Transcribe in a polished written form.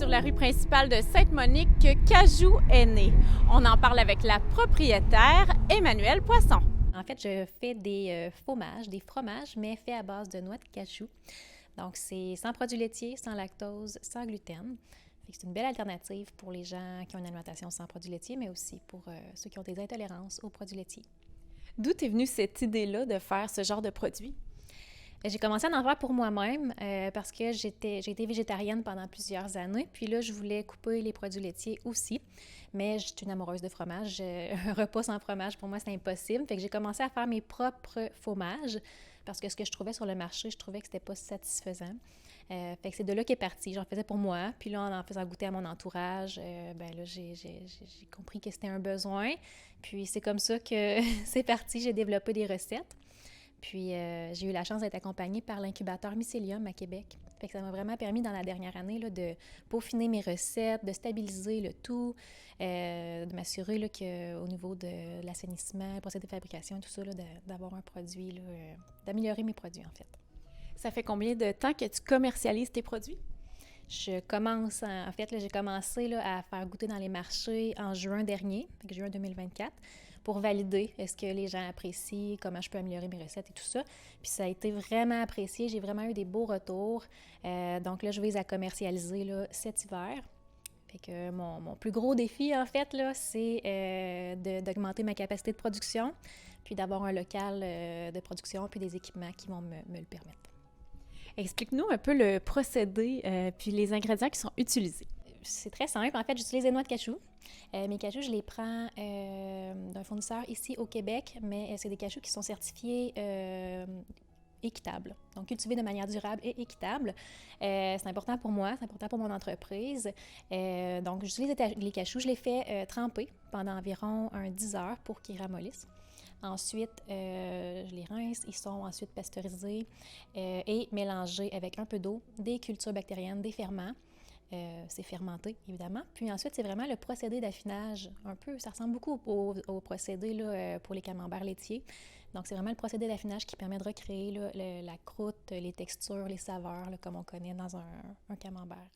sur la rue principale de Sainte-Monique que Cajou est né. On en parle avec la propriétaire, Emmanuelle Poisson. En fait, je fais des fromages, mais faits à base de noix de cajou. Donc, c'est sans produits laitiers, sans lactose, sans gluten. C'est une belle alternative pour les gens qui ont une alimentation sans produits laitiers, mais aussi pour ceux qui ont des intolérances aux produits laitiers. D'où est venue cette idée-là de faire ce genre de produit? J'ai commencé à en faire pour moi-même parce que j'ai été végétarienne pendant plusieurs années. Puis là, je voulais couper les produits laitiers aussi. Mais je suis une amoureuse de fromage. Un repas sans fromage, pour moi, c'est impossible. Fait que j'ai commencé à faire mes propres fromages parce que ce que je trouvais sur le marché, je trouvais que c'était pas satisfaisant. Fait que c'est de là qu'est parti. J'en faisais pour moi. Puis là, en faisant goûter à mon entourage, j'ai compris que c'était un besoin. Puis c'est comme ça que c'est parti. J'ai développé des recettes. Puis, j'ai eu la chance d'être accompagnée par l'incubateur Mycélium à Québec. Fait que ça m'a vraiment permis dans la dernière année là, de peaufiner mes recettes, de stabiliser le tout, de m'assurer là, qu'au niveau de l'assainissement, le procédé de fabrication et tout ça, là, d'avoir un produit, là, d'améliorer mes produits en fait. Ça fait combien de temps que tu commercialises tes produits? J'ai commencé là, à faire goûter dans les marchés en juin dernier, donc juin 2024, pour valider est-ce que les gens apprécient, comment je peux améliorer mes recettes et tout ça. Puis ça a été vraiment apprécié, j'ai vraiment eu des beaux retours. Donc là, je vise à commercialiser là, cet hiver. Fait que mon plus gros défi, en fait, là, c'est d'augmenter ma capacité de production, puis d'avoir un local de production, puis des équipements qui vont me le permettre. Explique-nous un peu le procédé puis les ingrédients qui sont utilisés. C'est très simple. En fait, j'utilise des noix de cajou. Mes cajous, je les prends d'un fournisseur ici au Québec, mais c'est des cajous qui sont certifiés équitables, donc cultivés de manière durable et équitable. C'est important pour moi, c'est important pour mon entreprise. Donc, j'utilise les cajous, je les fais tremper pendant environ 10 heures pour qu'ils ramollissent. Ensuite, je les rince, ils sont ensuite pasteurisés et mélangés avec un peu d'eau, des cultures bactériennes, des ferments. C'est fermenté, évidemment. Puis ensuite, c'est vraiment le procédé d'affinage. Un peu, ça ressemble beaucoup au procédé là, pour les camemberts laitiers. Donc, c'est vraiment le procédé d'affinage qui permet de recréer là, la croûte, les textures, les saveurs, là, comme on connaît dans un camembert.